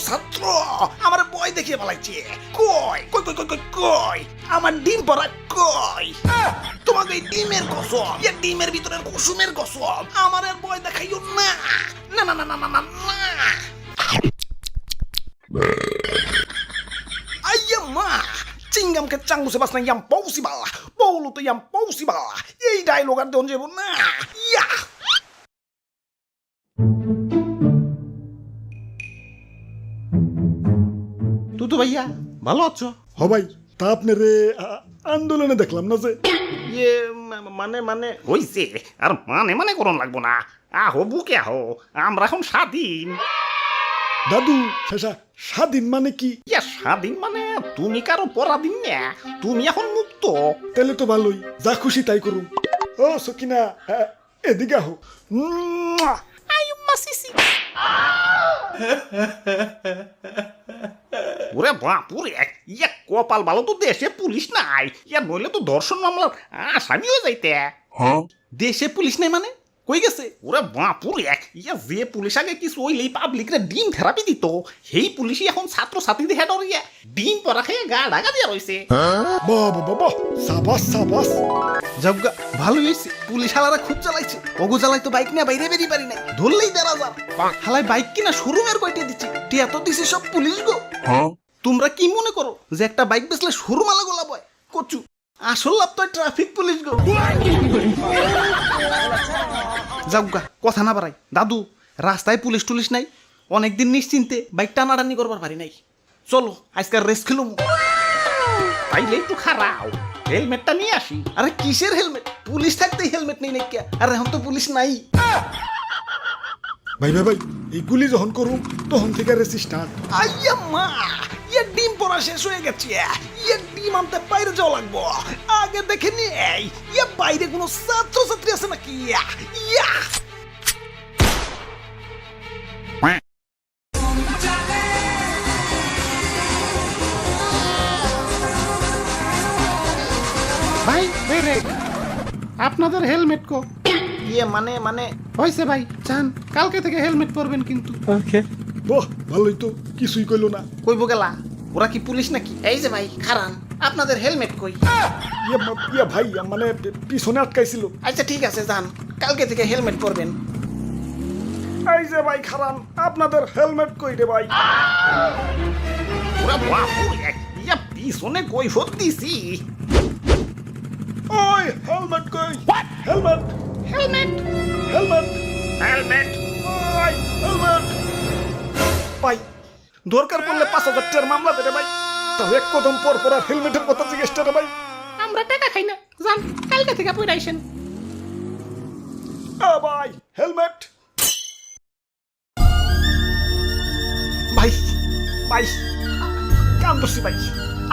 ছাত্র আমার বই দেখিয়ে পালাইছে। কই কই কই কই কই কই আমার ডিম পড়া কই? তোমাকে এই ডিমের কসম, এই ডিমের ভিতরের কুসুমের কসম, আমার আর বই দেখাইও না। না না না না না না না। Aia ma, cingam ke canggu sebas na yang possible, polo to yang possible. Ei dialogue আর দেন যাব না। ইয়া তুতু ভাইয়া ভালো আছো? হ ভাই, তা আপনারে আন্দোলনে দেখলাম না যে। ইয়ে মানে মানে হইছে আর মানে মানে করন লাগবো না। আহো বুকে আহো, আমরা এখন স্বাধীন। দাদু শেষা স্বাধীন মানে কি? ইয়া স্বাধীন মানে তুমি কারো পরাধীন না, তুমি এখন মুক্ত। তাহলে তো ভালোই, যা খুশি তাই করুন। ও সকিনা, এদিকে আহো। মাসিসি ওরে বাপুরে, ইয়া কপাল ভালো তো দেশে পুলিশ নাই, ইয়া নইলে তো ধর্ষণ মামলার আসামি হয়ে যাইতে। দেশে পুলিশ নেই মানে কই গেছে? ওরে বাপুরে, ইয়া যে পুলিশ আগে কিছু হইলেই পাবলিকরে ডিম থেরাপি দিত, সেই পুলিশই এখন ছাত্র ছাত্রীদের হেড ইয়া ডিম পরা খেয়ে গা ঢাকা দিয়া রয়েছে। বাবা বাবা, সাবাস সাবাস। যাবগা ভালো হয়েছে, পুলিশ হালারা খুব চালাইছে। ওগো চালাই তো বাইক নিয়ে বাইরে বেরিয়ে পারি না, ধরলেই ১,৫০০। হালাই বাইক কিনা শোরুমের কয়টা দিচ্ছি, টিয়া তো দিছে সব পুলিশ গো। তোমরা কি মনে করো যে একটা বাইক বেচলে শোরুম আলা গোলা বয়? কচু আসল লাভ তো ট্রাফিক পুলিশ গো। যাবগা কথা না বাড়াই, দাদু রাস্তায় পুলিশ টুলিশ নাই, অনেকদিন নিশ্চিন্তে বাইক টানাটানি করবার পারি নাই। চলো আজকাল রেস খেলুম। তাইলে একটু খারাও, হেলমেটটা নিয়ে আসি। আরে কিসের হেলমেট? পুলিশ থাকতেই হেলমেট নেই নাকি? আর এখন তো পুলিশ নাই। ভাই ভাই ভাই, এইগুলি যখন করুন তখন থেকে রেসি স্টার্ট। আইয়া মা, ইয়ে ডিম পড়া শেষ হয়ে গেছে, ইয়ে ডিম আনতে বাইরে যাওয়া লাগবো। আগে দেখে নেই ইয়ে বাইরে কোনো ছাত্র ছাত্রী আছে নাকি। ইয়া ভাই বেরে আপনাদের হেলমেট কো? ইয়ে মানে মানে হয়েছে ভাই, চান কালকে থেকে হেলমেট পরবেন কিন্তু। বাহ, ভালোই তো, কিছুই কইলো না। কইব গেলা, ওরা কি পুলিশ নাকি? এই যে ভাই খারান, আপনাদের হেলমেট কই? ইয়া ভাই, মানে পিছনে আটকাইছিল। আচ্ছা ঠিক আছে যান, কালকে থেকে হেলমেট পরবেন। এই যে ভাই খারান, আপনাদের হেলমেট কই রে ভাই? ওরা বাপুরে, ইয়া পিছনে কই দিছি। ওই হেলমেট কই? হেলমেট হেলমেট হেলমেট হেলমেট ওই হেলমেট। ভাই দরকার পড়লে ৫,০০০ টাকার মামলা দেবে ভাই। তাও এক কদম পর পর আর হেলমেটের কথা জিজ্ঞেস রে ভাই। আমরা টাকা খাই না, যান কালকে থেকে পরে আইসেন। ভাই হেলমেট। ভাই ভাই কান দোষী ভাই,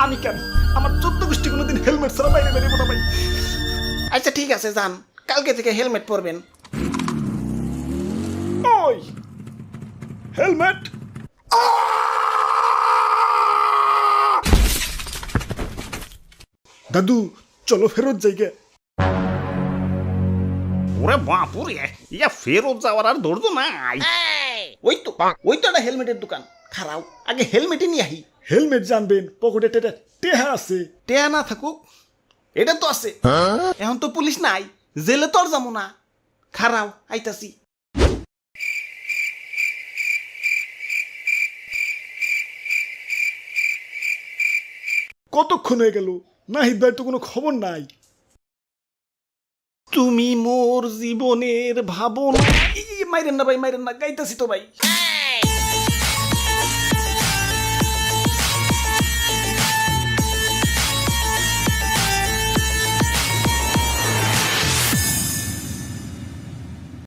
আমি কেন? আমার ১৪ গোষ্ঠী কোনোদিন হেলমেট ছাড়া বাইরে বেরিয়ে না ভাই। আচ্ছা ঠিক আছে যান, কালকে থেকে হেলমেট পরবেন। ওই হেলমেট। দাদু চলো ফেরত যাইগে। ওরে বাপুরে, ইয়া ফেরত যাওয়ার আর ধৈর্য নাই। ওই তো একটা হেলমেটের দোকান, খারাও আগে হেলমেটই নিয়ে আহি। হেলমেট জানবেন, পকেটে টেহা আছে। টেয়া না থাকুক, এটা তো আছে। এখন তো পুলিশ নাই, জেলে তো আর যাবো না। খারাও আইতাছি। কতক্ষণ হয়ে গেল, নাহিদ ভাই তো কোনো খবর নাই। তুমি মোর জীবনের ভাবনা। মাইরেন না ভাই, মাইরেন না, গাইতাছি তো ভাই।